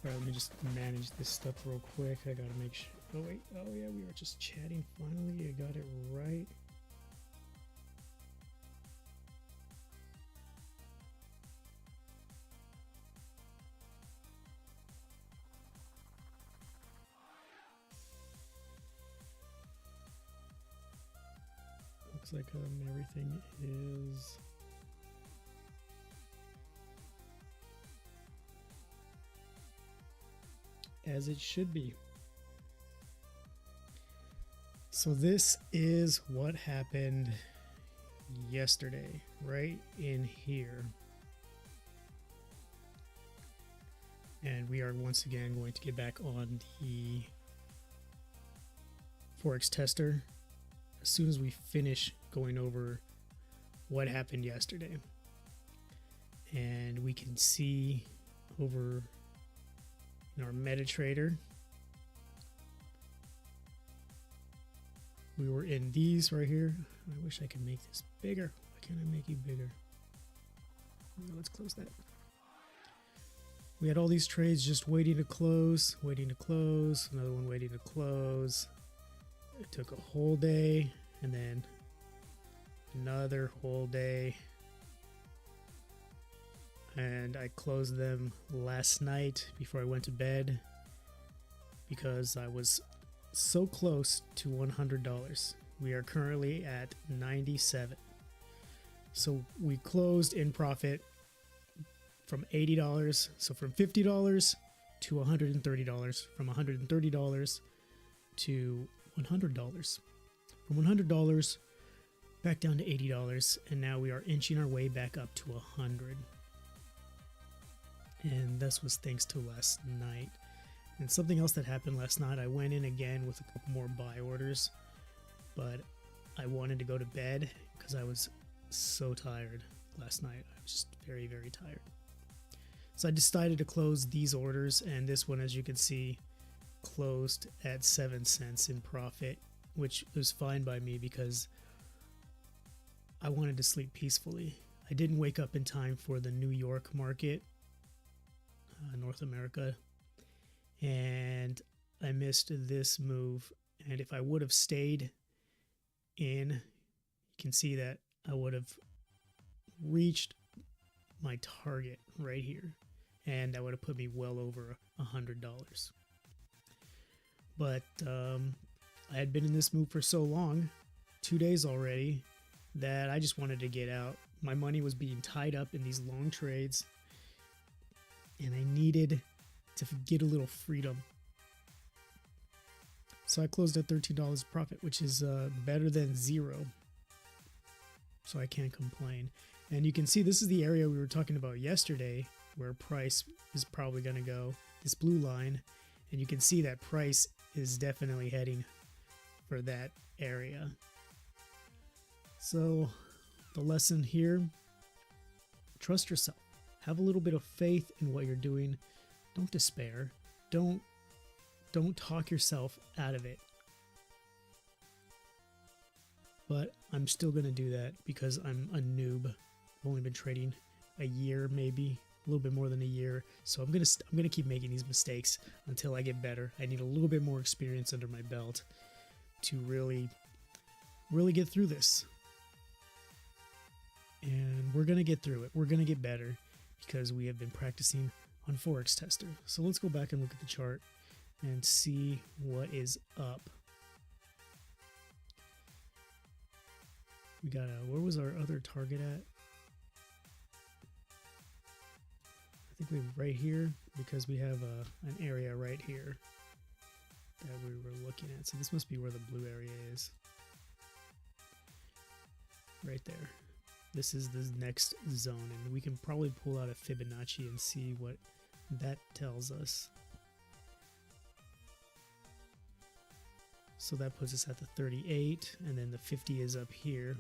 Alright, let me just manage this stuff real quick. I gotta make sure. Oh, wait. Oh, yeah, we were just chatting. Finally, I got it right. Looks like everything is as it should be. So this is what happened yesterday, right in here. And we are once again going to get back on the Forex Tester as soon as we finish going over what happened yesterday. And we can see over in our MetaTrader, we were in these right here. I wish I could make this bigger. Why can't I make it bigger? Let's close that. We had all these trades just waiting to close, another one waiting to close. It took a whole day, and then another whole day. And I closed them last night before I went to bed because I was so close to $100. We are currently at 97. So we closed in profit from $80. So from $50 to $130, from $130 to $100, from $100 back down to $80, and now we are inching our way back up to $100. And this was thanks to last night. And something else that happened last night, I went in again with a couple more buy orders, but I wanted to go to bed because I was so tired last night. I was just very, very tired. So I decided to close these orders, and this one, as you can see, closed at 7 cents in profit, which was fine by me because I wanted to sleep peacefully. I didn't wake up in time for the New York market, North America, and I missed this move. And if I would have stayed in, you can see that I would have reached my target right here, and that would have put me well over $100. But I had been in this move for so long, 2 days already, that I just wanted to get out. My money was being tied up in these long trades, and I needed to get a little freedom. So I closed at $13 profit, which is better than zero. So I can't complain. And you can see this is the area we were talking about yesterday where price is probably going to go, this blue line. And you can see that price is definitely heading for that area. So the lesson here, trust yourself. Have a little bit of faith in what you're doing. Don't despair. Don't talk yourself out of it. But I'm still going to do that because I'm a noob. I've only been trading a year, maybe a little bit more than a year. So I'm gonna keep making these mistakes until I get better. I need a little bit more experience under my belt to really get through this. And we're gonna get through it. We're gonna get better because we have been practicing on Forex Tester. So let's go back and look at the chart and see what is up. We got where was our other target at? I think we're right here because we have an area right here that we were looking at. So this must be where the blue area is. Right there. This is the next zone, and we can probably pull out a Fibonacci and see what that tells us. So that puts us at the 38, and then the 50 is up here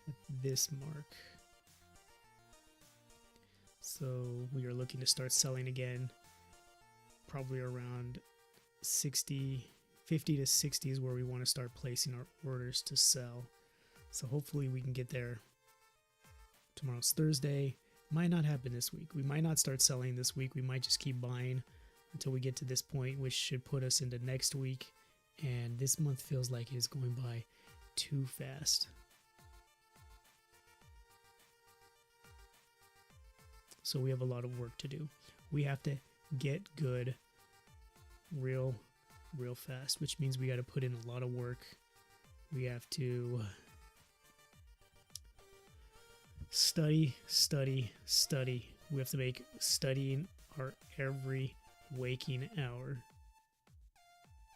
at this mark. So we are looking to start selling again, probably around 50 to 60 is where we want to start placing our orders to sell. So hopefully we can get there. Tomorrow's Thursday, Might not happen this week. We might not start selling this week. We might just keep buying until we get to this point, which should put us into next week. And this month feels like it is going by too fast. So we have a lot of work to do. We have to get good real fast, which means we got to put in a lot of work. We have to study. We have to make studying our every waking hour.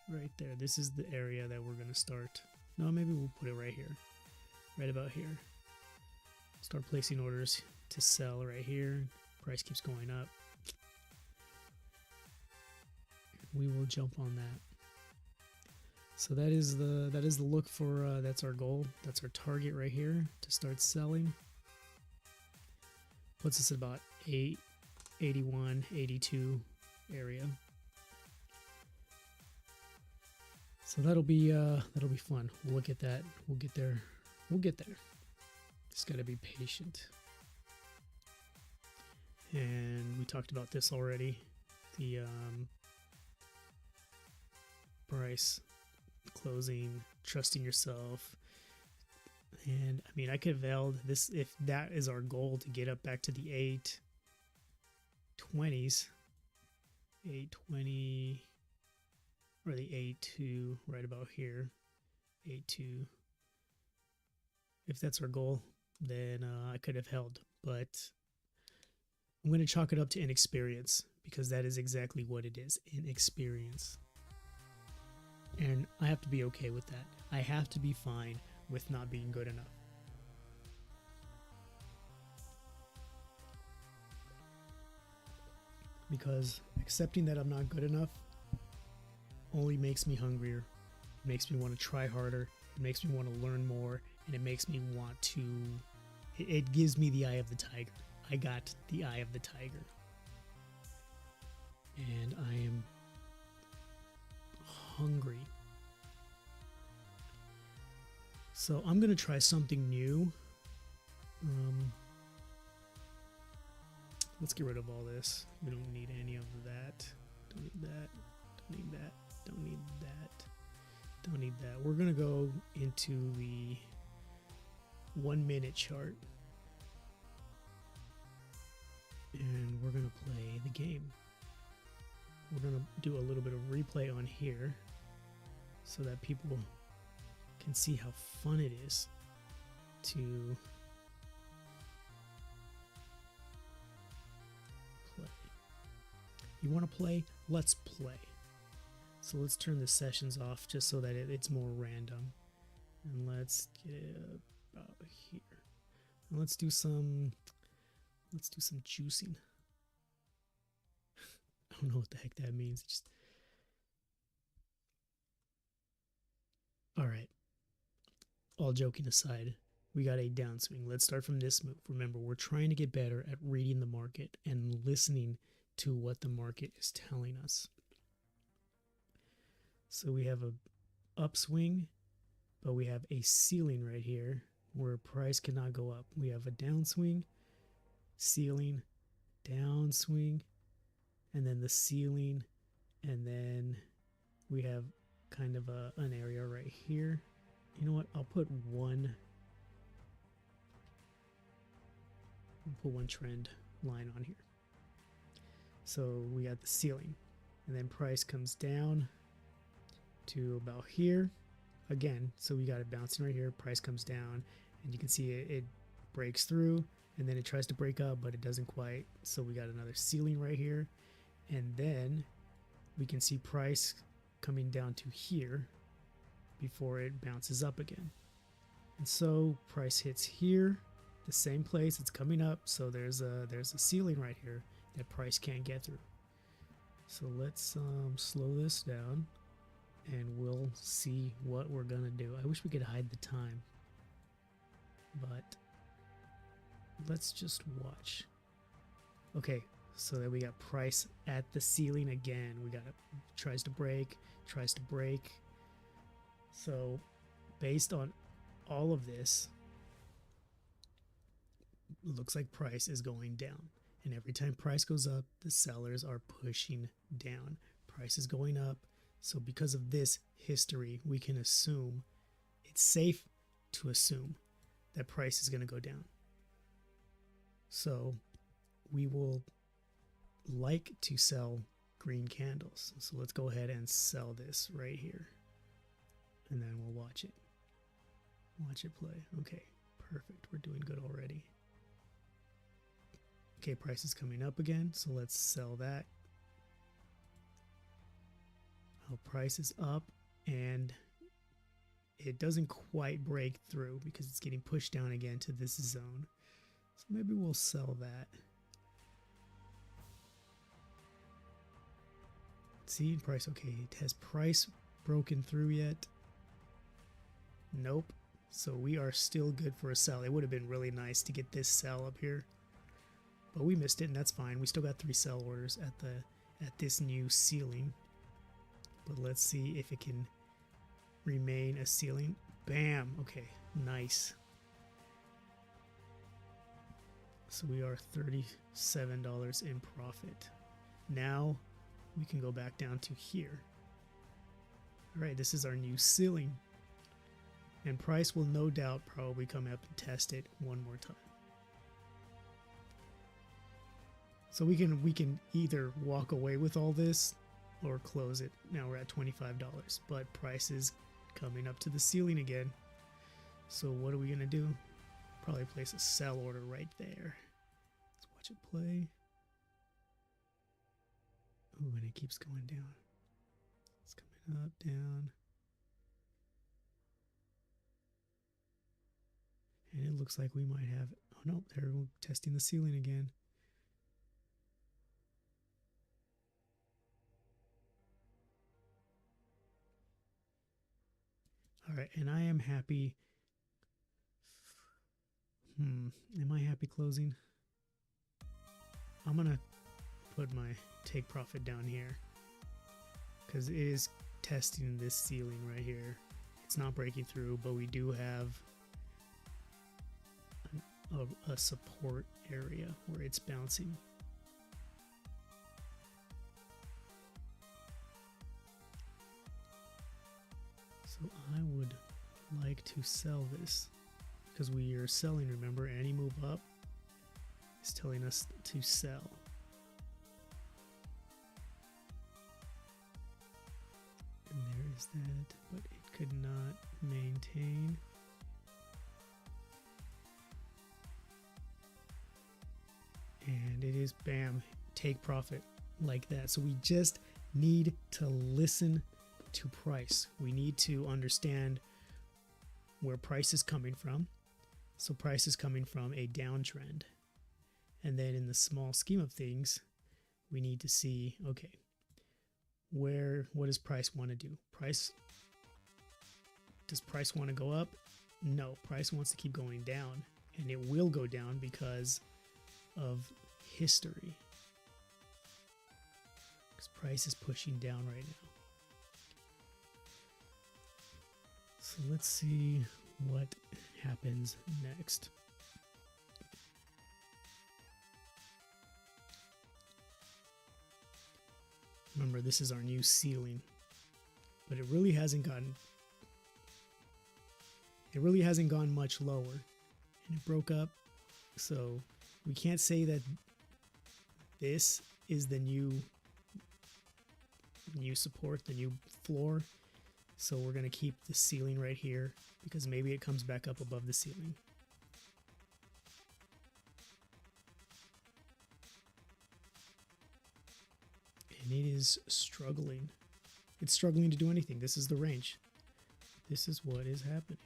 Right there. This is the area that we're going to start. No, maybe we'll put it right here. Right about here. Start placing orders to sell right here. Price keeps going up. We will jump on that. So that is the look for that's our goal. That's our target right here to start selling. Puts us at about 81, 82 area. So that'll be fun. We'll look at that. We'll get there. We'll get there. Just gotta be patient. And we talked about this already. The price, closing, trusting yourself. And I mean, I could have held this if that is our goal to get up back to the 820s, 820, or the 82 right about here, 82. If that's our goal, then I could have held, but I'm going to chalk it up to inexperience because that is exactly what it is, inexperience. And I have to be okay with that. I have to be fine with not being good enough. Because accepting that I'm not good enough only makes me hungrier. It makes me want to try harder. It makes me want to learn more. And it makes me want to... It gives me the eye of the tiger. I got the eye of the tiger. And I am hungry. So I'm going to try something new. Let's get rid of all this. We don't need any of that. Don't need that. Don't need that. Don't need that. Don't need that. We're going to go into the 1 minute chart. And we're going to play the game. We're going to do a little bit of replay on here so that people can see how fun it is to play. You want to play? Let's play. So let's turn the sessions off just so that it's more random. And let's get about here. And let's do some juicing. I don't know what the heck that means. Just all right. All joking aside, we got a downswing. Let's start from this move. Remember, we're trying to get better at reading the market and listening to what the market is telling us. So we have a upswing, but we have a ceiling right here where price cannot go up. We have a downswing, ceiling, downswing, and then the ceiling, and then we have kind of an area right here. You know what? I'll put one trend line on here. So we got the ceiling, and then price comes down to about here again. So we got it bouncing right here. Price comes down, and you can see it breaks through, and then it tries to break up, but it doesn't quite. So we got another ceiling right here, and then we can see price coming down to here before it bounces up again. And so price hits here, the same place. It's coming up, so there's a ceiling right here that price can't get through. So let's slow this down, and we'll see what we're gonna do. I wish we could hide the time, but let's just watch. Okay, so then we got price at the ceiling again. We got it, tries to break. So based on all of this, looks like price is going down. And every time price goes up, the sellers are pushing down. Price is going up. So because of this history, we can assume it's safe to assume that price is going to go down. So we will like to sell green candles. So let's go ahead and sell this right here. And then we'll watch it. Watch it play. Okay, perfect. We're doing good already. Okay, price is coming up again, so let's sell that. Our price is up, and it doesn't quite break through because it's getting pushed down again to this zone. So maybe we'll sell that. See, price, okay, has price broken through yet? Nope. So we are still good for a sell. It would have been really nice to get this sell up here, but we missed it, and that's fine. We still got 3 sell orders at this new ceiling. But let's see if it can remain a ceiling. Bam. Okay, nice. So we are $37 in profit. Now we can go back down to here. All right, this is our new ceiling. And price will no doubt probably come up and test it one more time. So we can either walk away with all this or close it. Now we're at $25, but price is coming up to the ceiling again. So what are we gonna do? Probably place a sell order right there. Let's watch it play. Oh, and it keeps going down. It's coming up, down. And it looks like we might have, oh no, they're testing the ceiling again. All right, and I am happy. Am I happy closing? I'm gonna put my take profit down here because it is testing this ceiling right here. It's not breaking through, but we do have a support area where it's bouncing. So I would like to sell this because we are selling, remember, any move up is telling us to sell. And there is that, but it could not maintain. And it is, bam, take profit like that. So we just need to listen to price. We need to understand where price is coming from. So price is coming from a downtrend. And then in the small scheme of things, we need to see, okay, what does price want to do? Does price want to go up? No, price wants to keep going down, and it will go down because of history. Because price is pushing down right now. So let's see what happens next. Remember, this is our new ceiling, but it really hasn't gone much lower, and it broke up. So we can't say that this is the new support, the new floor. So we're going to keep the ceiling right here because maybe it comes back up above the ceiling. And it is struggling. It's struggling to do anything. This is the range. This is what is happening.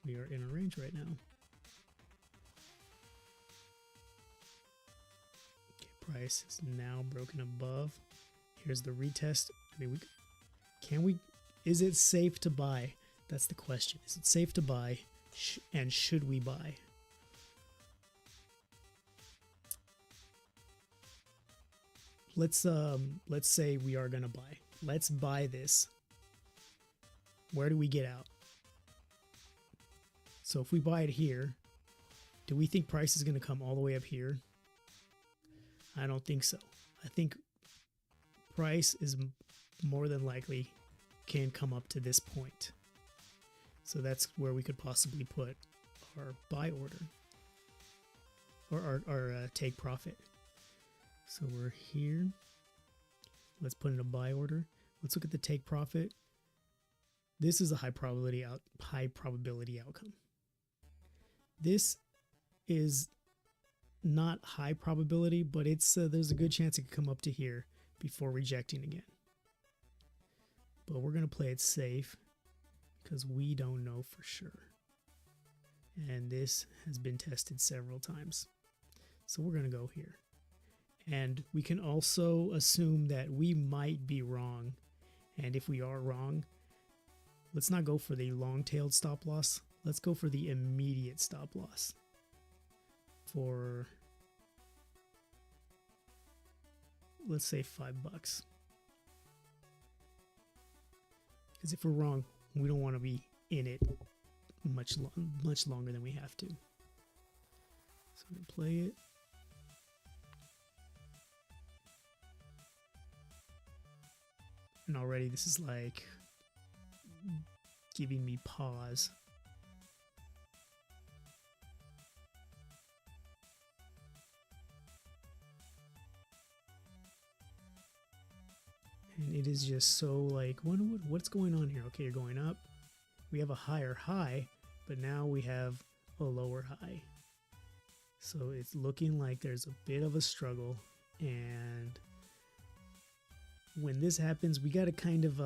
We are in a range right now. Okay, price is now broken above. Here's the retest. I mean, is it safe to buy? That's the question. Is it safe to buy? And should we buy? Let's say we are gonna buy. Let's buy this. Where do we get out? So if we buy it here, Do we think price is going to come all the way up here? I don't think so. I think price is more than likely can come up to this point. So that's where we could possibly put our buy order or our take profit. So we're here. Let's put in a buy order. Let's look at the take profit. This is a high probability outcome. This is not high probability, but it's there's a good chance it could come up to here before rejecting again. But we're going to play it safe because we don't know for sure. And this has been tested several times. So we're going to go here. And we can also assume that we might be wrong. And if we are wrong, let's not go for the long-tailed stop loss. Let's go for the immediate stop loss. For, let's say $5. Because if we're wrong, we don't want to be in it much longer than we have to. So I'm going to play it. And already this is like giving me pause. And it is just so like, what's going on here? Okay, you're going up. We have a higher high, but now we have a lower high. So it's looking like there's a bit of a struggle. And when this happens, we got to kind of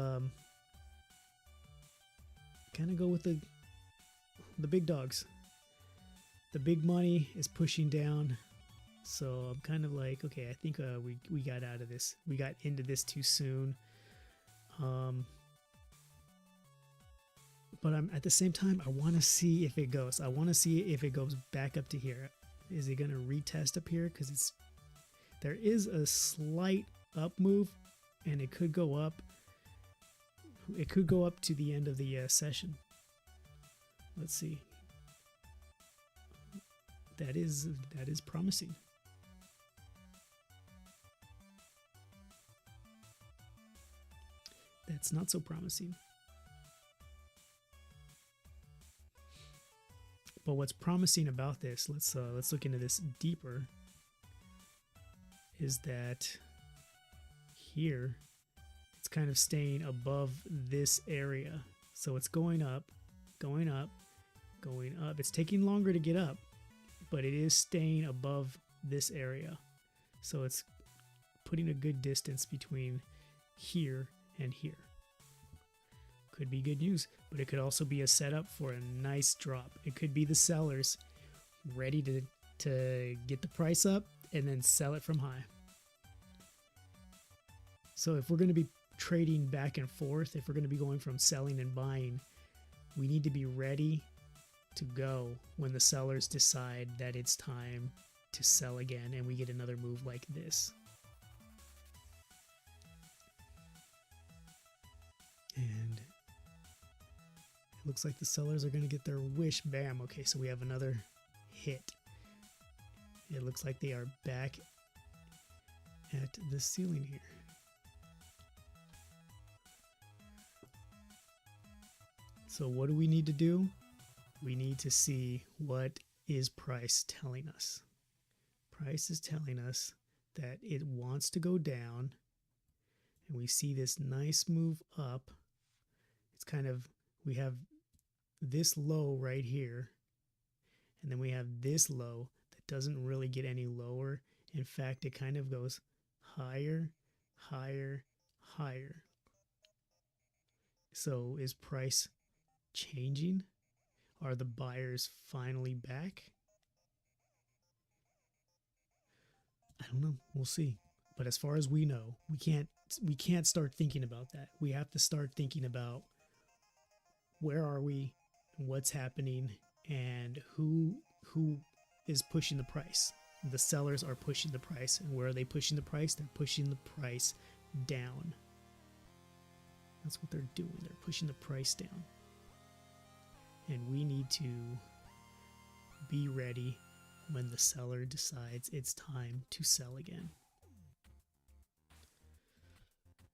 go with the big dogs. The big money is pushing down. So I'm kind of like, okay, I think we got out of this. We got into this too soon. But I'm at the same time, I want to see if it goes. I want to see if it goes back up to here. Is it going to retest up here? Because there is a slight up move, and it could go up. It could go up to the end of the session. Let's see. That is promising. That's not so promising. But what's promising about this, let's look into this deeper, is that here it's kind of staying above this area. So it's going up, going up, going up. It's taking longer to get up, but it is staying above this area. So it's putting a good distance between here and here. Could be good news, but it could also be a setup for a nice drop. It could be the sellers ready to get the price up and then sell it from high. So if we're going to be trading back and forth, if we're going to be going from selling and buying, we need to be ready to go when the sellers decide that it's time to sell again and we get another move like this. And it looks like the sellers are going to get their wish. Bam. Okay, so we have another hit. It looks like they are back at the ceiling here. So what do we need to do? We need to see what is price telling us. Price is telling us that it wants to go down, and we see this nice move up. It's kind of, we have this low right here, and then we have this low that doesn't really get any lower. In fact, it kind of goes higher, higher, higher. So is price changing? Are the buyers finally back? I don't know. We'll see. But as far as we know, we can't start thinking about that. We have to start thinking about where are we, what's happening, and who is pushing the price. The sellers are pushing the price. And where are they pushing the price? They're pushing the price down. That's what they're doing. They're pushing the price down. And we need to be ready when the seller decides it's time to sell again.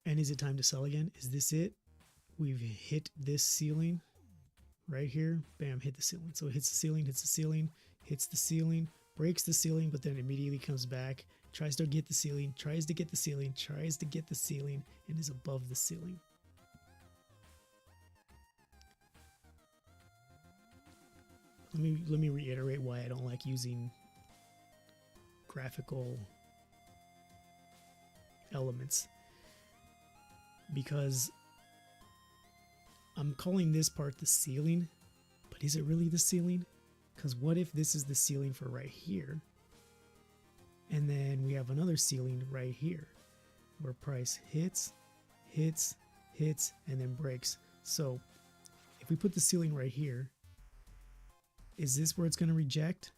And is it time to sell again? Is this it? We've hit this ceiling right here. Bam, hit the ceiling. So it hits the ceiling, hits the ceiling, hits the ceiling, breaks the ceiling, but then immediately comes back, tries to get the ceiling, tries to get the ceiling, tries to get the ceiling, and is above the ceiling. Let me reiterate why I don't like using graphical elements, because I'm calling this part the ceiling, but is it really the ceiling? Because what if this is the ceiling for right here, and then we have another ceiling right here where price hits, hits, hits, and then breaks. So if we put the ceiling right here, is this where it's going to reject?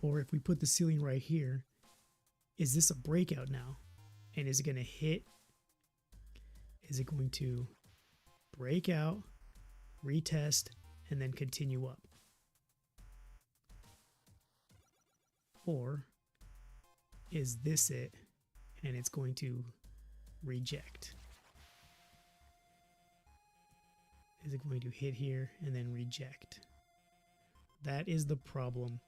Or if we put the ceiling right here, is this a breakout now? And is it going to hit? Is it going to break out, retest, and then continue up? Or is this it and it's going to reject? Is it going to hit here and then reject? That is the problem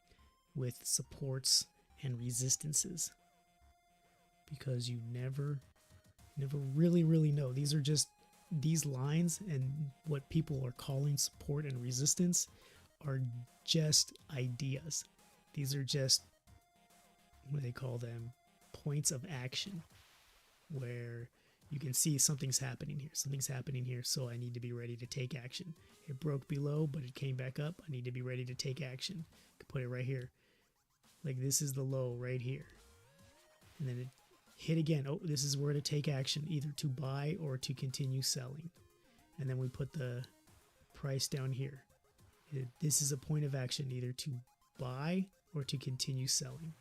with supports and resistances, because you never really know. These are just, these lines and what people are calling support and resistance are just ideas. These are just, what do they call them? Points of action, where you can see something's happening here, so I need to be ready to take action. It broke below, but it came back up. I need to be ready to take action. I could put it right here. Like, this is the low right here. And then it hit again. Oh, this is where to take action, either to buy or to continue selling. And then we put the price down here. This is a point of action, either to buy or to continue selling.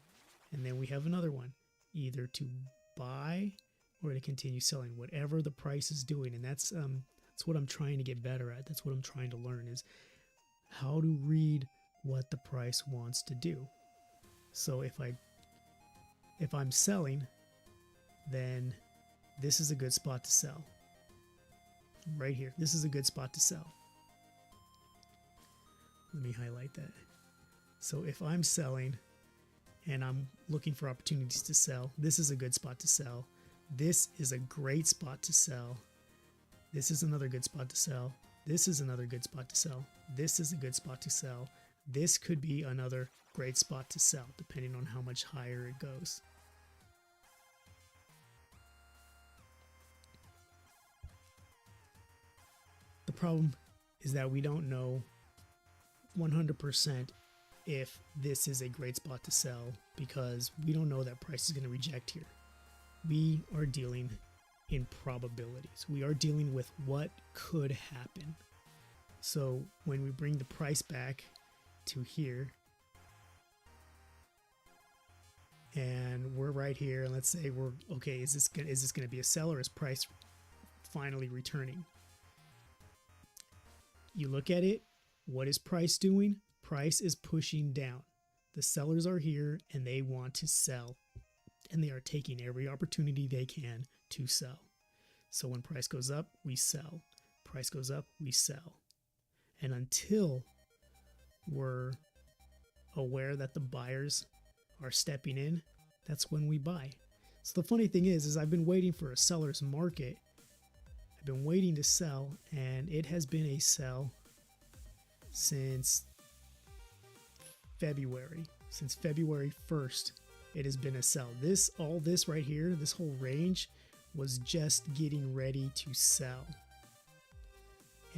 And then we have another one, either to buy or to continue selling, whatever the price is doing. And that's what I'm trying to get better at. That's what I'm trying to learn, is how to read what the price wants to do. So if I'm selling, then this is a good spot to sell. Right here, this is a good spot to sell. Let me highlight that. So if I'm selling and I'm looking for opportunities to sell, this is a good spot to sell. This is a great spot to sell. This is another good spot to sell. This is another good spot to sell. This is a good spot to sell. This could be another great spot to sell, depending on how much higher it goes. The problem is that we don't know 100% if this is a great spot to sell, because we don't know that price is going to reject here. We are dealing in probabilities. We are dealing with what could happen. So when we bring the price back to here, and we're right here, and let's say we're okay, is this going to be a sell, or is price finally returning? You look at it, what is price doing? Price is pushing down. The sellers are here and they want to sell, and they are taking every opportunity they can to sell. So when price goes up, we sell. Price goes up, we sell. And until we're aware that the buyers are stepping in, that's when we buy. So the funny thing is I've been waiting for a seller's market. I've been waiting to sell, and it has been a sell since February. Since February 1st, it has been a sell. All this right here, this whole range was just getting ready to sell.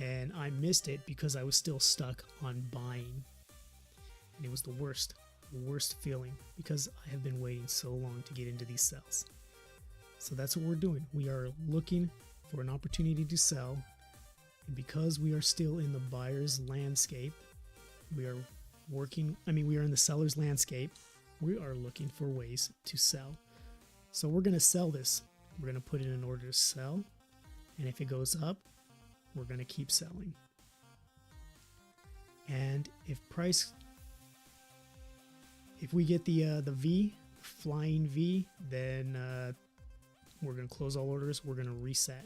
And I missed it because I was still stuck on buying. And it was the worst feeling, because I have been waiting so long to get into these sells. So that's what we're doing. We are looking for an opportunity to sell. And because we are still in the buyer's landscape, we are in the seller's landscape, we are looking for ways to sell. So we're going to sell this. We're going to put it in order to sell. And if it goes up, we're going to keep selling. And if price If we get the V, flying V, then we're going to close all orders. We're going to reset.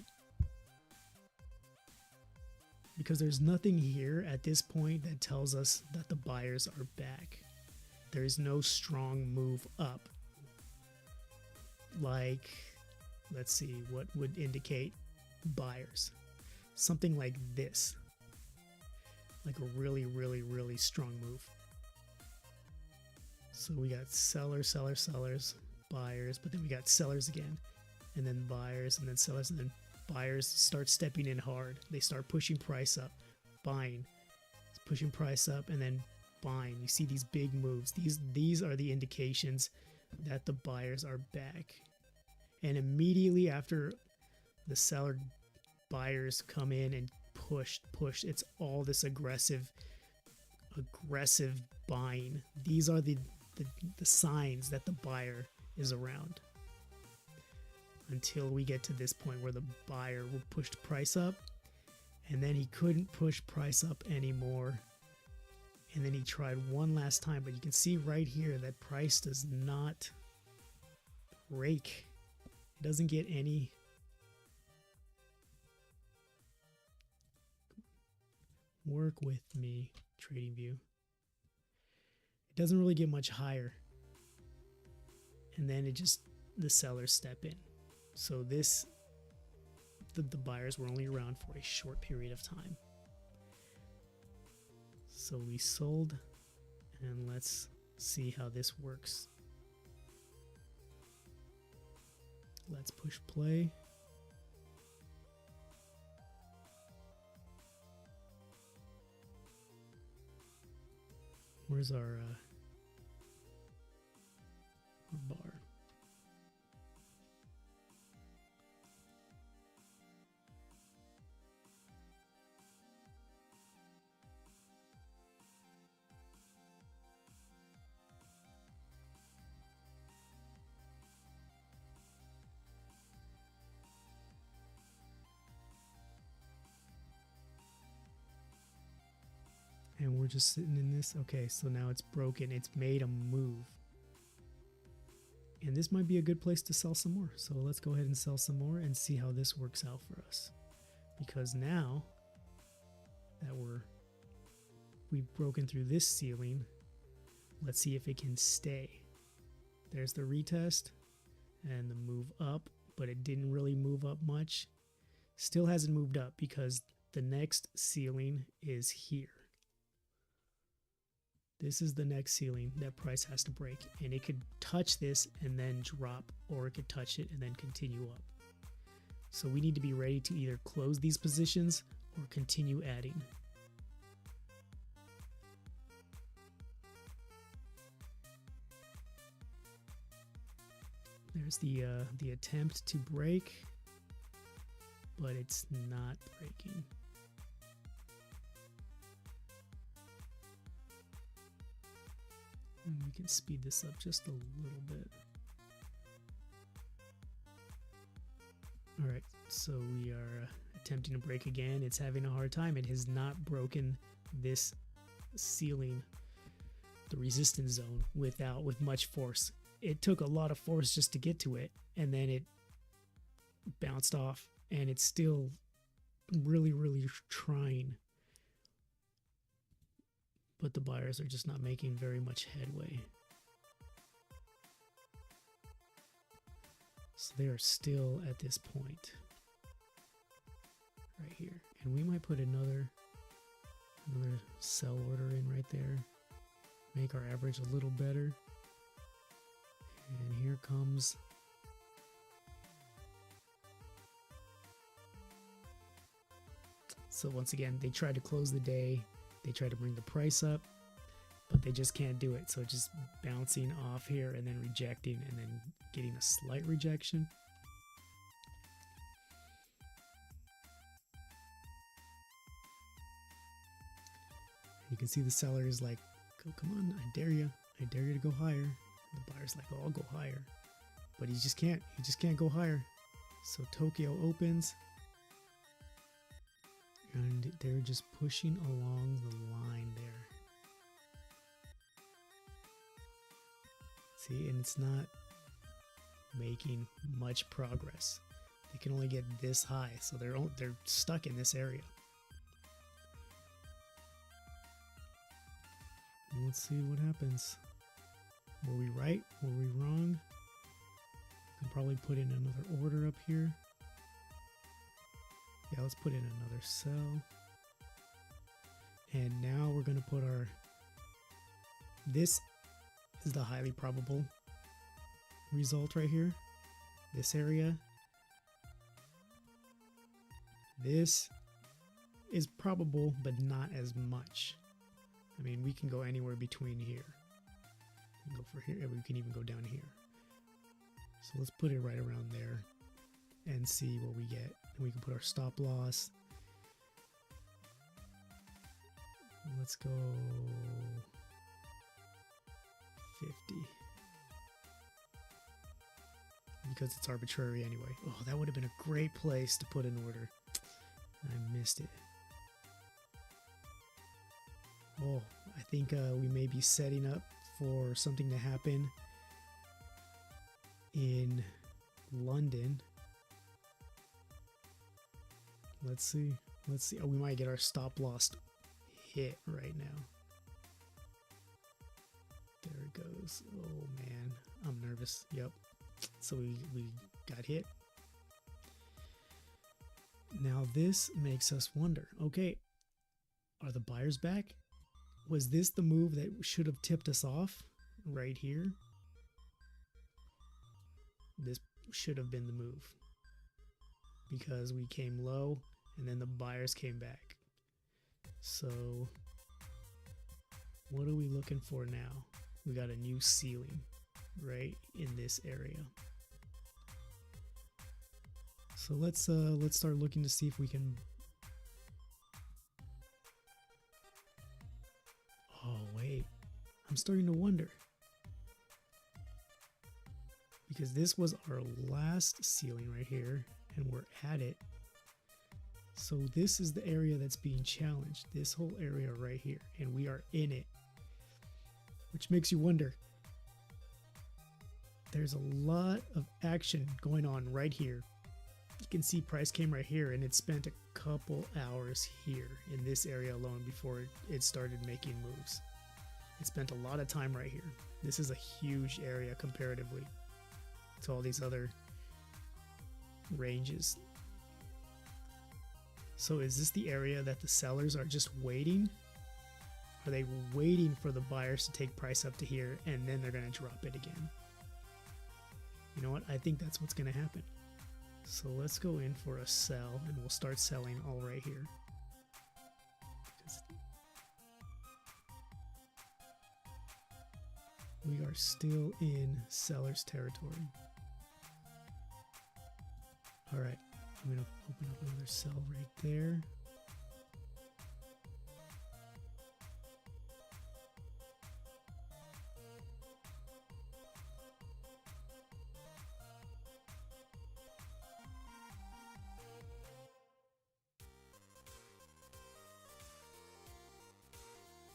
Because there's nothing here at this point that tells us that the buyers are back. There is no strong move up. Like, let's see, what would indicate buyers? Something like this. Like a really, really, really strong move. So we got sellers, sellers, sellers, buyers, but then we got sellers again, and then buyers, and then sellers, and then buyers start stepping in hard. They start pushing price up, buying, pushing price up, and then buying. You see these big moves. These are the indications that the buyers are back. And immediately after the seller buyers come in and push, it's all this aggressive buying. These are the signs that the buyer is around. Until we get to this point where the buyer will push the price up, and then he couldn't push price up anymore, and then he tried one last time, but you can see right here that price does not break. It doesn't get any work with me, TradingView. It doesn't really get much higher, and then the sellers step in. So the buyers were only around for a short period of time. So we sold, and let's see how this works. Let's push play. Where's our bar? And we're just sitting in this. Okay, so now it's broken. It's made a move. And this might be a good place to sell some more. So let's go ahead and sell some more and see how this works out for us. Because now that we've broken through this ceiling, let's see if it can stay. There's the retest and the move up, but it didn't really move up much. Still hasn't moved up because the next ceiling is here. This is the next ceiling that price has to break, and it could touch this and then drop, or it could touch it and then continue up. So we need to be ready to either close these positions or continue adding. There's the attempt to break, but it's not breaking. And we can speed this up just a little bit. Alright, so we are attempting to break again. It's having a hard time. It has not broken this ceiling, the resistance zone, with much force. It took a lot of force just to get to it, and then it bounced off, and it's still really, really trying. But the buyers are just not making very much headway. So they are still at this point right here. And we might put another sell order in right there. Make our average a little better. And here comes so once again, they tried to close the day. They try to bring the price up, but they just can't do it. So just bouncing off here and then rejecting and then getting a slight rejection. You can see the seller is like, "Oh, come on, I dare you. I dare you to go higher." The buyer's like, "Oh, I'll go higher." But he just can't. He just can't go higher. So Tokyo opens. And they're just pushing along the line there. See, and it's not making much progress. They can only get this high, so they're stuck in this area. Let's see what happens. Were we right? Were we wrong? Can probably put in another order up here. Yeah, let's put in another sell. And now we're going to put our... This is the highly probable result right here. This area. This is probable, but not as much. I mean, we can go anywhere between here. We can go for here, and we can even go down here. So let's put it right around there and see what we get. And we can put our stop loss. Let's go 50. Because it's arbitrary anyway. Oh, that would have been a great place to put an order. I missed it. Oh, I think we may be setting up for something to happen in London. Let's see. Let's see. Oh, we might get our stop loss hit right now. There it goes. Oh man, I'm nervous. Yep. So we got hit. Now this makes us wonder. Okay, are the buyers back? Was this the move that should have tipped us off right here? This should have been the move because we came low and then the buyers came back. So what are we looking for now? We got a new ceiling right in this area. So let's start looking to see if we can. Oh wait, I'm starting to wonder, because this was our last ceiling right here and we're at it. So this is the area that's being challenged, this whole area right here, and we are in it, which makes you wonder. There's a lot of action going on right here. You can see price came right here and it spent a couple hours here in this area alone before it started making moves. It spent a lot of time right here. This is a huge area comparatively to all these other ranges. So is this the area that the sellers are just waiting? Are they waiting for the buyers to take price up to here and then they're going to drop it again? You know what? I think that's what's going to happen. So let's go in for a sell and we'll start selling all right here. We are still in seller's territory. All right, I'm going to open up another sell right there.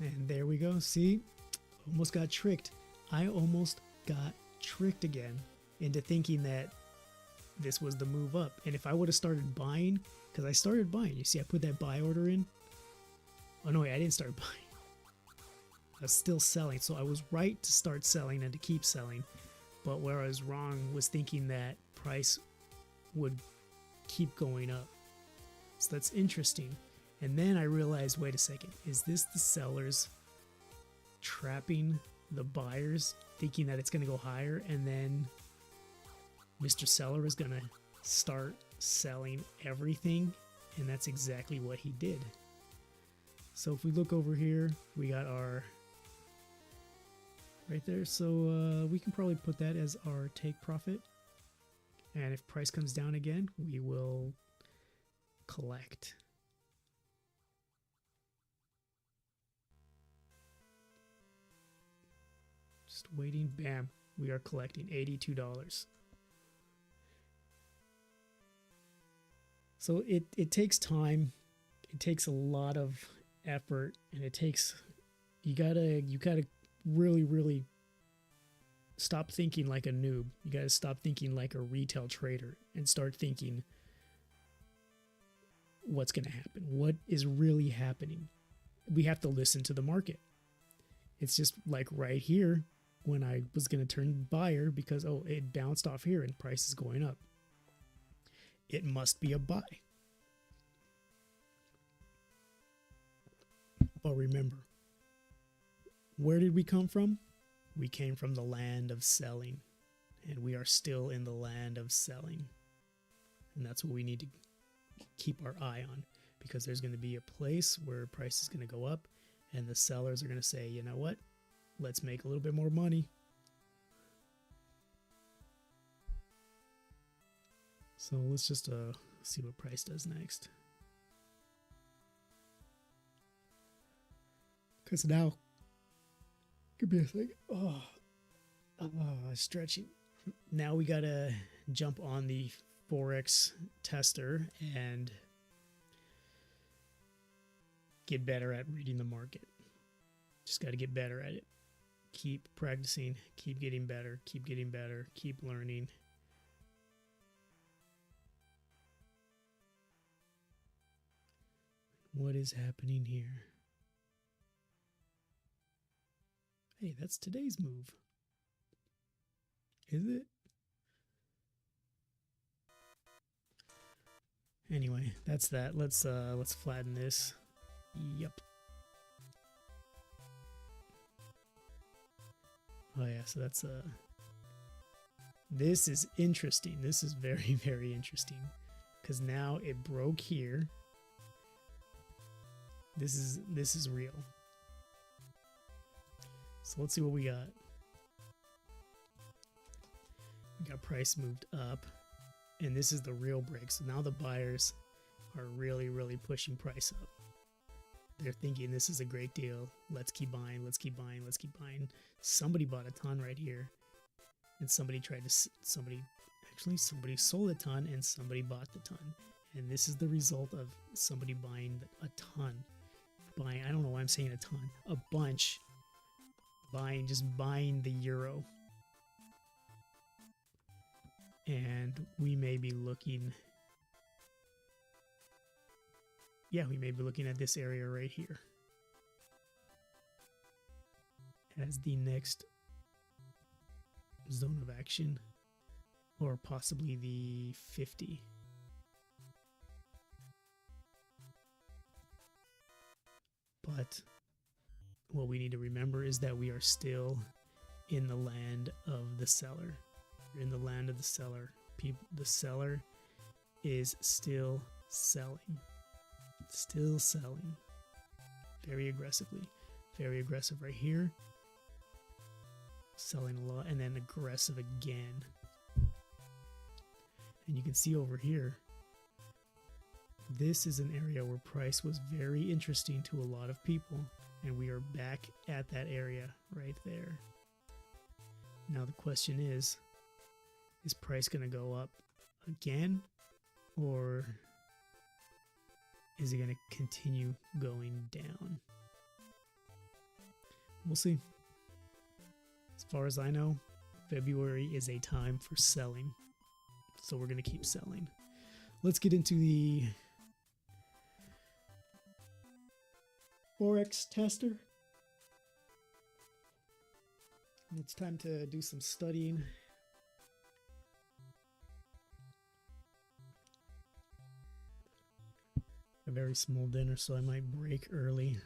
And there we go. See, almost got tricked. I almost got tricked again into thinking that this was the move up. And if I would have started buying, because I started buying, you see I put that buy order in. Oh no, wait, I didn't start buying. I was still selling. So I was right to start selling and to keep selling. But where I was wrong was thinking that price would keep going up. So that's interesting. And then I realized, wait a second, is this the sellers trapping the buyers, thinking that it's going to go higher, and then Mr. Seller is going to start selling everything? And that's exactly what he did. So if we look over here, we got our right there. So we can probably put that as our take profit. And if price comes down again, we will collect. Just waiting. Bam. We are collecting $82. So it takes time. It takes a lot of effort, and it takes, you gotta really stop thinking like a noob. You got to stop thinking like a retail trader and start thinking what's going to happen. What is really happening? We have to listen to the market. It's just like right here when I was going to turn buyer because, oh, it bounced off here and price is going up. It must be a buy. But remember, where did we come from? We came from the land of selling, and we are still in the land of selling. And that's what we need to keep our eye on, because there's going to be a place where price is going to go up and the sellers are going to say, you know what, let's make a little bit more money. So let's just see what price does next. Because now, give me a second. Stretching. Now we got to jump on the Forex Tester and get better at reading the market. Just got to get better at it. Keep practicing, keep getting better, keep learning. What is happening here? Hey, that's today's move. Is it? Anyway, that's that. Let's flatten this. Yep. Oh yeah, so that's this is interesting. This is very, very interesting. Because now it broke here. This is real. So let's see what we got. We got price moved up, and this is the real break. So now the buyers are really, really pushing price up. They're thinking this is a great deal. Let's keep buying. Let's keep buying. Let's keep buying. Somebody bought a ton right here, and somebody sold a ton, and somebody bought the ton. And this is the result of somebody buying a ton. I don't know why I'm saying a ton. A bunch. Just buying the euro. And we may be looking... Yeah, we may be looking at this area right here as the next zone of action, or possibly the 50. But what we need to remember is that we are still in the land of the seller. We're in the land of the seller. The seller is still selling. Still selling. Very aggressively. Very aggressive right here. Selling a lot, and then aggressive again. And you can see over here, this is an area where price was very interesting to a lot of people, and we are back at that area right there. Now the question is price going to go up again, or is it going to continue going down? We'll see. As far as I know, February is a time for selling, so we're going to keep selling. Let's get into the Forex Tester. It's time to do some studying. A very small dinner, so I might break early.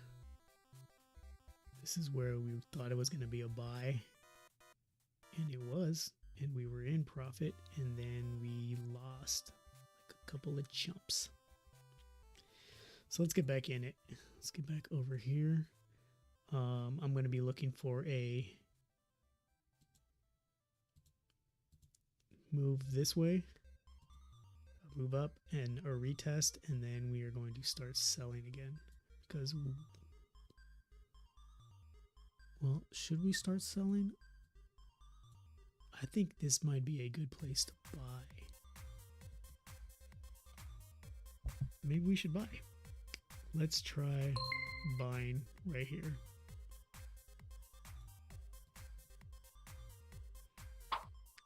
This is where we thought it was going to be a buy, and it was, and we were in profit, and then we lost like a couple of chumps. So let's get back in it. Let's get back over here. I'm going to be looking for a move this way, move up, and a retest, and then we are going to start selling again. Because, well, should we start selling? I think this might be a good place to buy. Maybe we should buy. Let's try buying right here.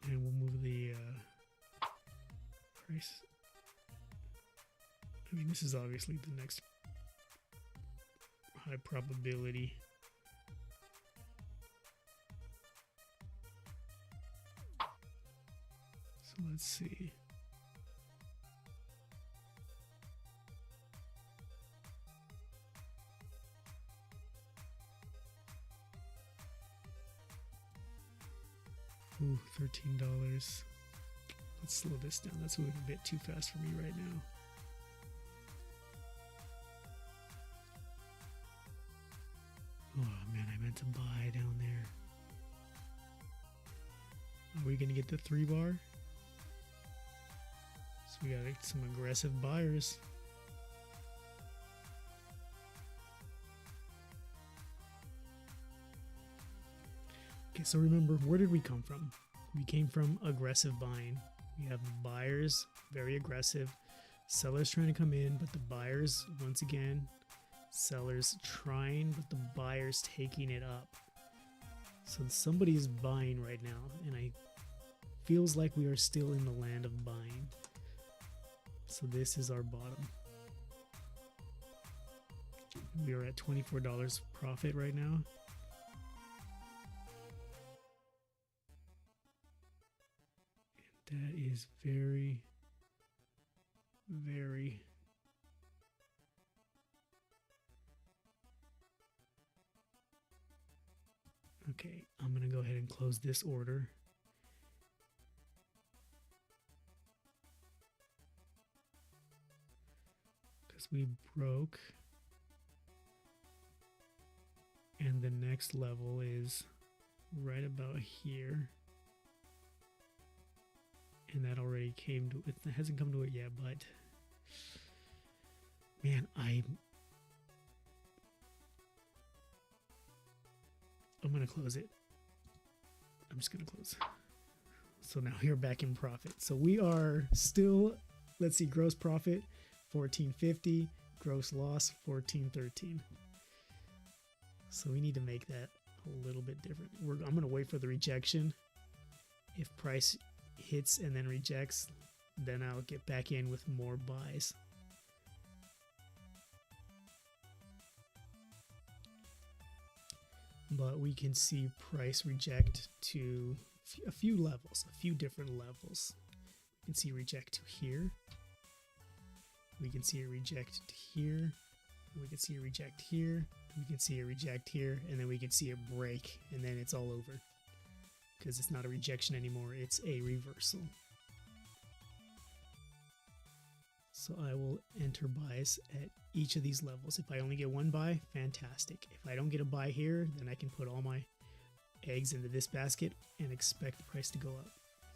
And we'll move the price. I mean, this is obviously the next high probability. So let's see. Ooh, $13. Let's slow this down. That's moving a bit too fast for me right now. Oh man, I meant to buy down there. Are we gonna get the 3 bar? So we got some aggressive buyers. Okay, so remember, where did we come from? We came from aggressive buying. We have buyers, very aggressive, sellers trying to come in, but the buyers, once again, sellers trying, but the buyers taking it up. So somebody is buying right now, and it feels like we are still in the land of buying. So this is our bottom. We are at $24 profit right now. That is very, very okay. I'm going to go ahead and close this order. Because we broke. And the next level is right about here. And that already came to it. It hasn't come to it yet, but man, I'm gonna close it. I'm just gonna close. So now we're back in profit. So we are still, let's see, gross profit $14.50, gross loss $14.13. So we need to make that a little bit different. I'm gonna wait for the rejection. If price hits and then rejects, then I'll get back in with more buys. But we can see price reject to a few levels, a few different levels. We can see reject to here. We can see a reject to here. We can see a reject here. We can see a reject here, and then we can see a break, and then it's all over. Because it's not a rejection anymore, it's a reversal. So I will enter buys at each of these levels. If I only get one buy, fantastic. If I don't get a buy here, then I can put all my eggs into this basket and expect the price to go up.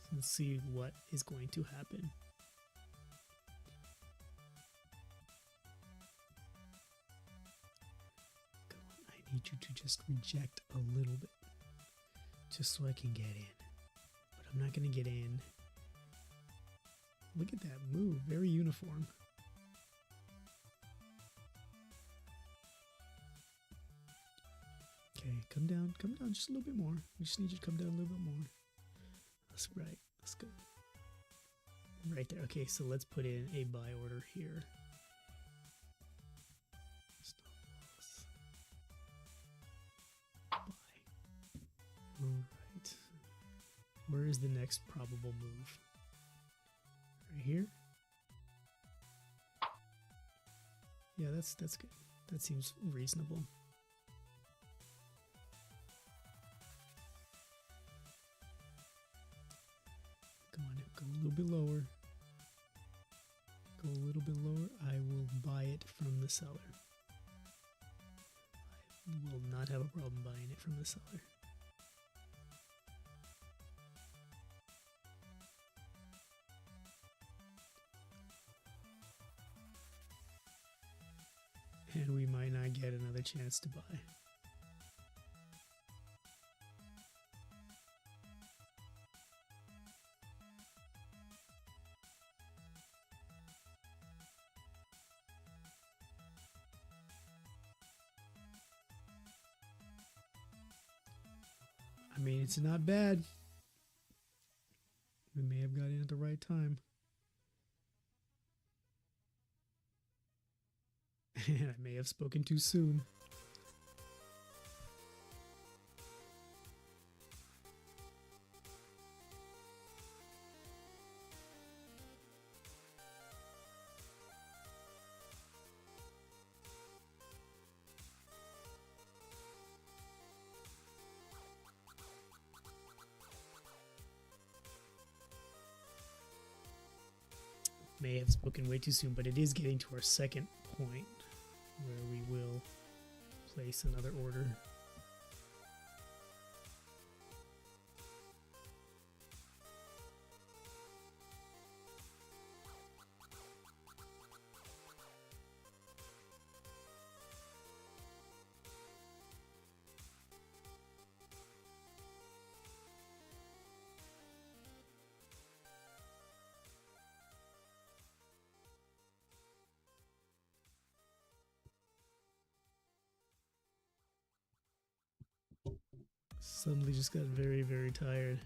So let's see what is going to happen. Come on, I need you to just reject a little bit. Just so I can get in. But I'm not going to get in. Look at that move. Very uniform. Okay, come down just a little bit more. We just need you to come down a little bit more. That's right. That's good. Right there. Okay, so let's put in a buy order here. Alright. Where is the next probable move? Right here? Yeah, that's good. That seems reasonable. Come on, go a little bit lower. Go a little bit lower. I will buy it from the seller. I will not have a problem buying it from the seller. And we might not get another chance to buy. I mean, it's not bad. the right time. And I may have spoken too soon. May have spoken way too soon, but it is getting to our second point where we will place another order. Suddenly just got very, very tired.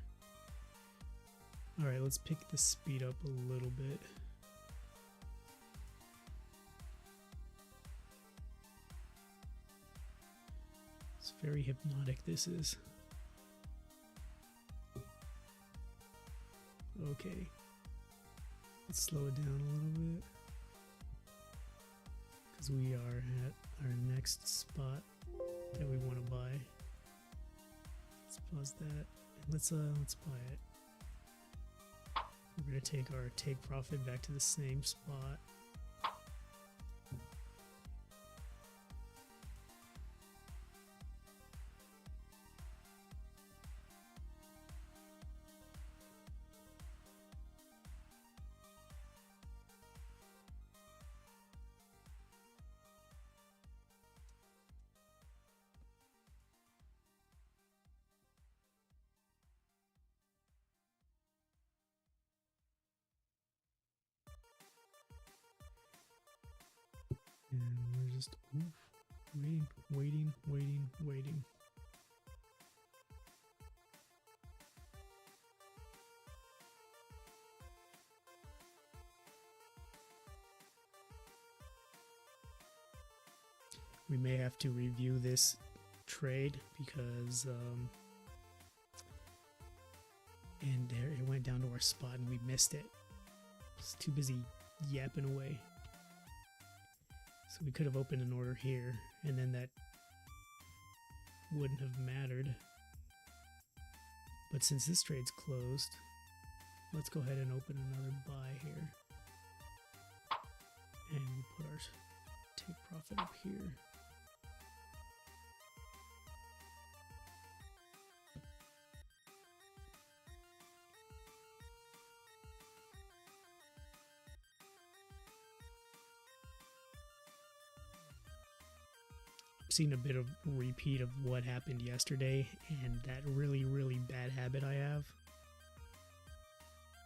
Alright, let's pick the speed up a little bit. It's very hypnotic, this is. Okay. Let's slow it down a little bit. Because we are at our next spot that we want to buy. Let's pause that and let's buy it. We're gonna take our take profit back to the same spot. And we're just waiting. We may have to review this trade because and there it went down to our spot and we missed it. I was too busy yapping away. So we could have opened an order here, and then that wouldn't have mattered. But since this trade's closed, let's go ahead and open another buy here. And we'll put our take profit up here. Seen a bit of repeat of what happened yesterday and that really bad habit I have.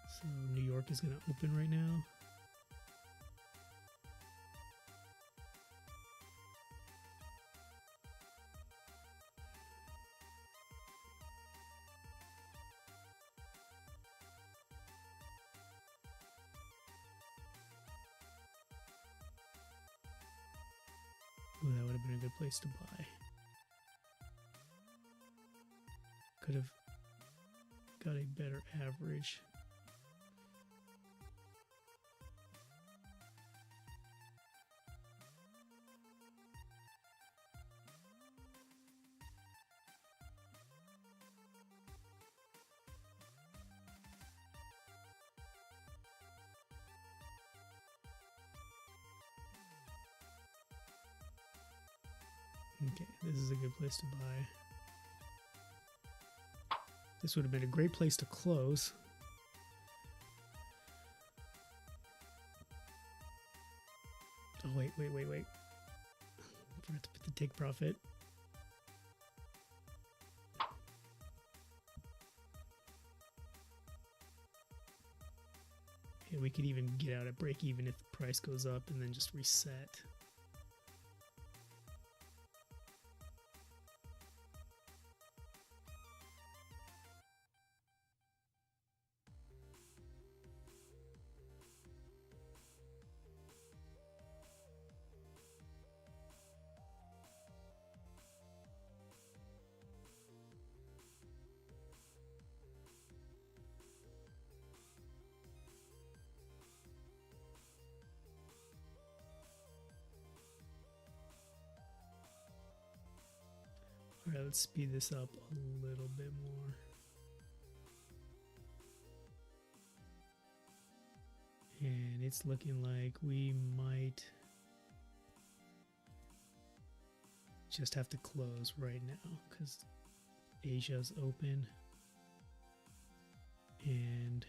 So New York is going to open right now. Ooh, that would have been a good place to buy. Could have got a better average. Okay, this is a good place to buy. This would have been a great place to close. Oh, wait. I forgot to put the take profit. Yeah, we could even get out at break even if the price goes up and then just reset. All right, let's speed this up a little bit more. And it's looking like we might just have to close right now because Asia's open and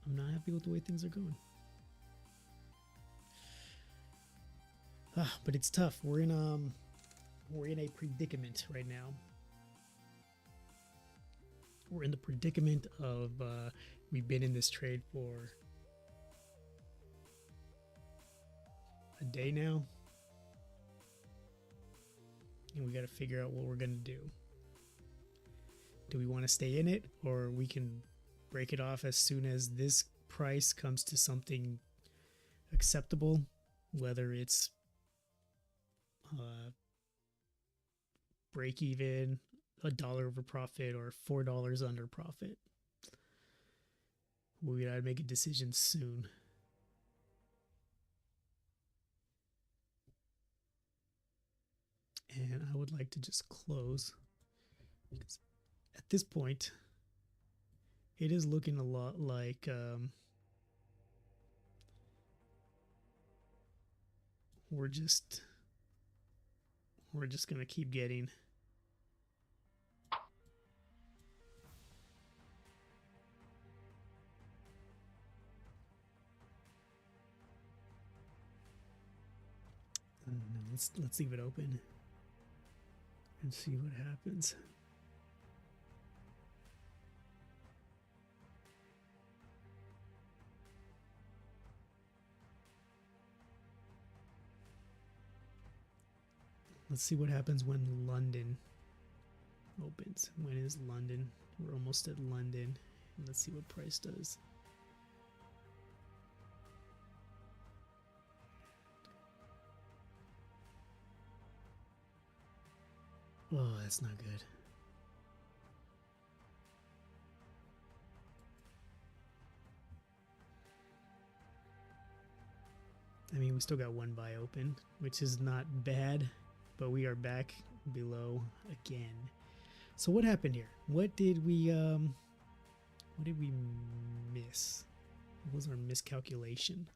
I'm not happy with the way things are going. But it's tough. We're in a predicament right now. We're in the predicament of we've been in this trade for a day now, and we got to figure out what we're gonna do. Do we want to stay in it, or we can break it off as soon as this price comes to something acceptable, whether it's break even, $1 over profit, or $4 under profit. We gotta make a decision soon. And I would like to just close because at this point it is looking a lot like we're just gonna keep getting let's leave it open and see what happens. Let's see what happens when London opens. When is London? We're almost at London. Let's see what price does. Oh, that's not good. I mean, we still got one buy open, which is not bad, but we are back below again. So what happened here? What did we miss? What was our miscalculation?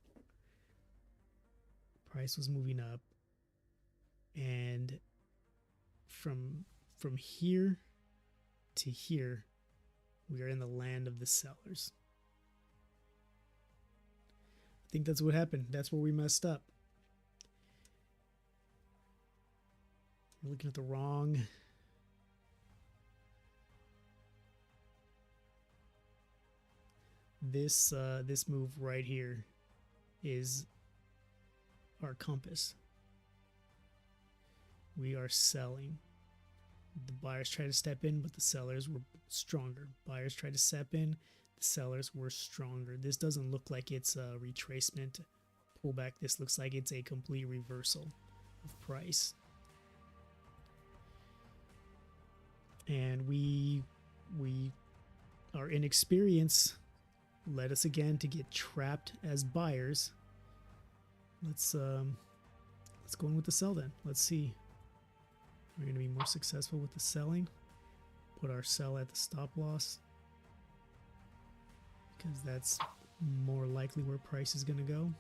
Price was moving up, and from here to here, we are in the land of the sellers. I think that's what happened. That's where we messed up. We're looking at the wrong. This move right here is our compass. We are selling. The buyers tried to step in, but the sellers were stronger. Buyers tried to step in, the sellers were stronger. This doesn't look like it's a retracement pullback. This looks like it's a complete reversal of price. And our inexperience led us again to get trapped as buyers. Let's go in with the sell then. Let's see. We're going to be more successful with the selling. Put our sell at the stop loss because that's more likely where price is going to go.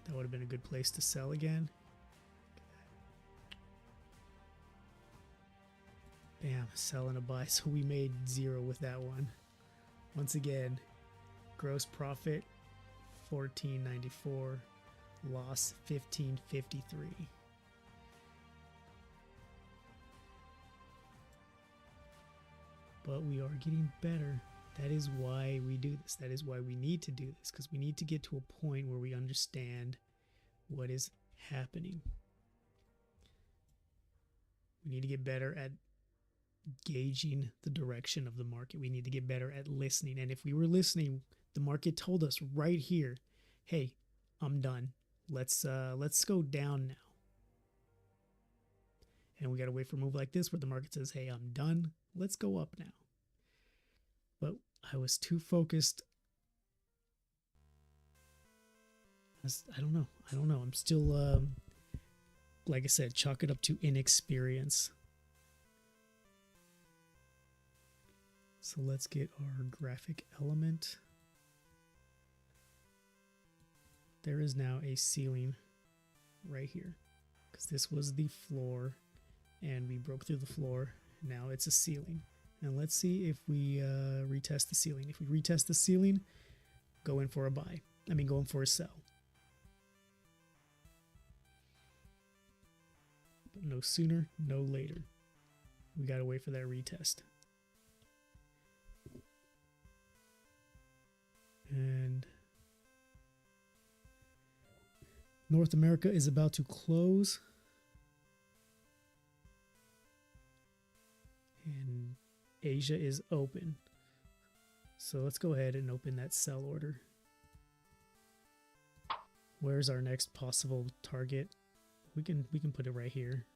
That would have been a good place to sell again. Bam, sell and a buy. So we made 0 with that one. Once again, gross profit $14.94, loss $15.53. But we are getting better. That is why we do this. That is why we need to do this, because we need to get to a point where we understand what is happening. We need to get better at gauging the direction of the market. We need to get better at listening. And if we were listening, the market told us right here, hey, I'm done. Let's go down now. And we got to wait for a move like this where the market says, hey, I'm done. Let's go up now. But I was too focused I don't know. I don't know. I'm still, like I said, chalk it up to inexperience. So let's get our graphic element. There is now a ceiling right here, because this was the floor and we broke through the floor. Now it's a ceiling. And let's see if we retest the ceiling. If we retest the ceiling, go in for a buy. I mean, go in for a sell. But no sooner, no later. We gotta wait for that retest. And North America is about to close. And Asia is open. So let's go ahead and open that sell order. Where's our next possible target? We can put it right here.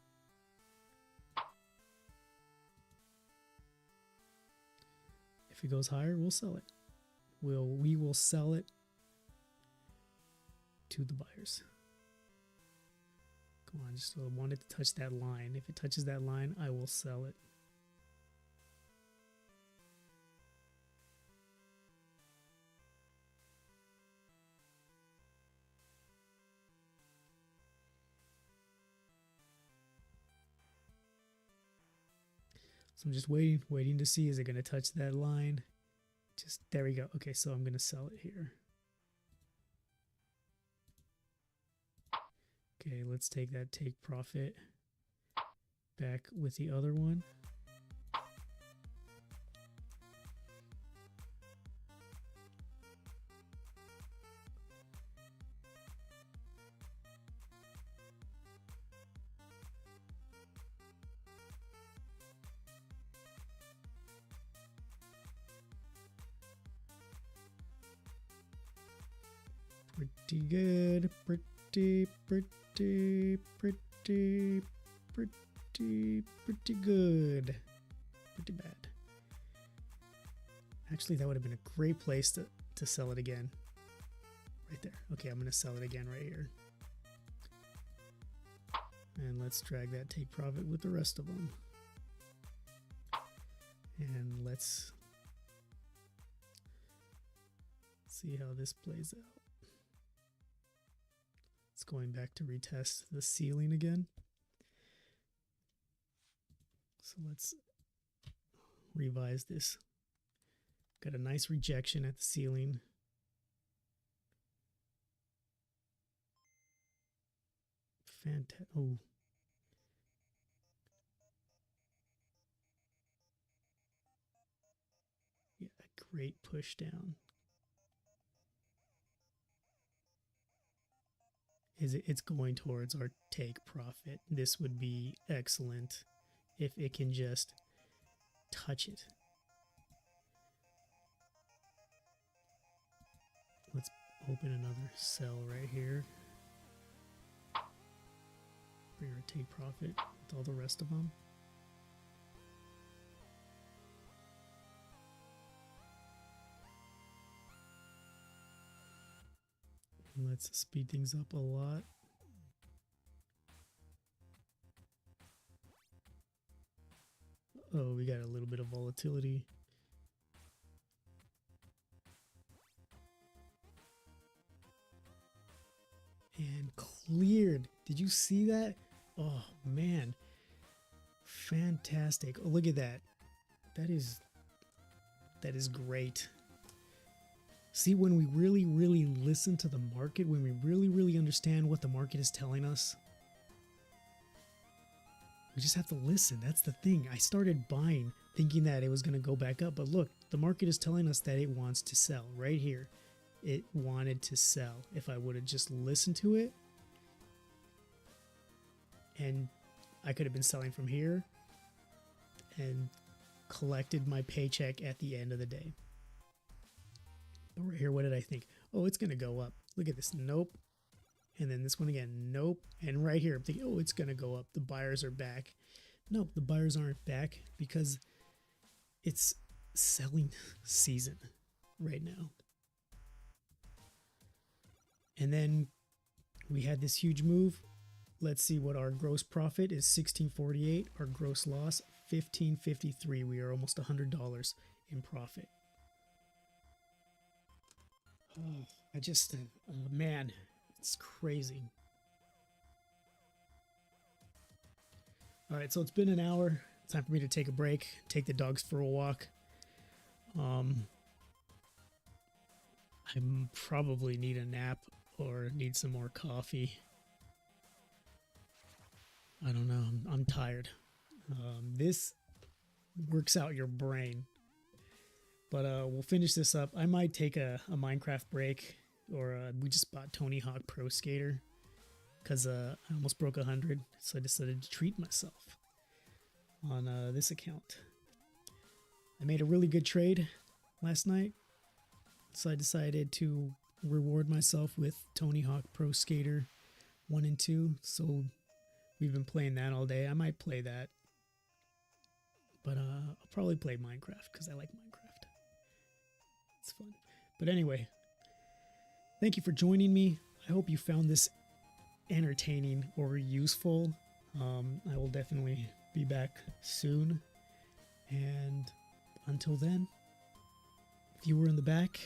If it goes higher, we'll sell it. We will sell it to the buyers. Come on, just want it to touch that line. If it touches that line, I will sell it. So I'm just waiting to see, is it going to touch that line? Just, there we go. Okay, so I'm going to sell it here. Okay, let's take that take profit back with the other one. Pretty good, pretty good. Pretty bad. Actually, that would have been a great place to sell it again. Right there. Okay, I'm going to sell it again right here. And let's drag that take profit with the rest of them. And let's see how this plays out. It's going back to retest the ceiling again. So let's revise this. Got a nice rejection at the ceiling. Fantastic. Oh. Yeah, a great push down. It's going towards our take profit. This would be excellent if it can just touch it. Let's open another sell right here. Bring our take profit with all the rest of them. Let's speed things up a lot. Oh, we got a little bit of volatility. And cleared. Did you see that? Oh, man. Fantastic. Oh, look at that. That is great. See, when we really, really listen to the market, when we really, really understand what the market is telling us, we just have to listen. That's the thing. I started buying thinking that it was going to go back up, but look, the market is telling us that it wants to sell right here. It wanted to sell. If I would have just listened to it, and I could have been selling from here and collected my paycheck at the end of the day. But right here, what did I think? Oh, it's going to go up. Look at this. Nope. And then this one again. Nope. And right here, I'm thinking, oh, it's going to go up. The buyers are back. Nope, the buyers aren't back because it's selling season right now. And then We had this huge move. Let's see what our gross profit is. 1648. Our gross loss 1553. We are almost $100 in profit. Oh, man, it's crazy. All right, so it's been an hour. It's time for me to take a break, take the dogs for a walk. I probably need a nap or need some more coffee. I don't know. I'm tired. This works out your brain. But we'll finish this up. I might take a Minecraft break, or we just bought Tony Hawk Pro Skater because I almost broke 100, so I decided to treat myself on this account. I made a really good trade last night, so I decided to reward myself with Tony Hawk Pro Skater 1 and 2. So we've been playing that all day. I might play that, but I'll probably play Minecraft because I like Minecraft. It's fun. But anyway, thank you for joining me. I hope you found this entertaining or useful. I will definitely be back soon. And until then, viewer in the back,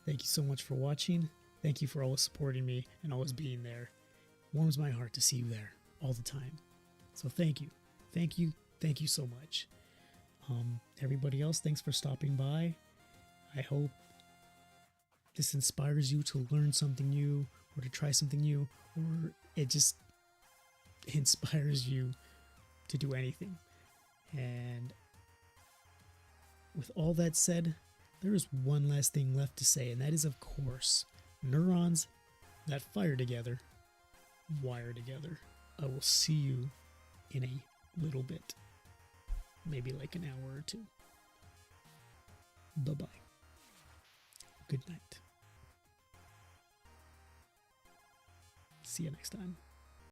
thank you so much for watching. Thank you for always supporting me and always being there. Warms my heart to see you there all the time. So thank you. Thank you. Thank you so much. Everybody else, thanks for stopping by. I hope this inspires you to learn something new or to try something new, or it just inspires you to do anything. And with all that said, there is one last thing left to say, and that is, of course, neurons that fire together, wire together. I will see you in a little bit, maybe like an hour or two. Bye-bye. Good night. See you next time.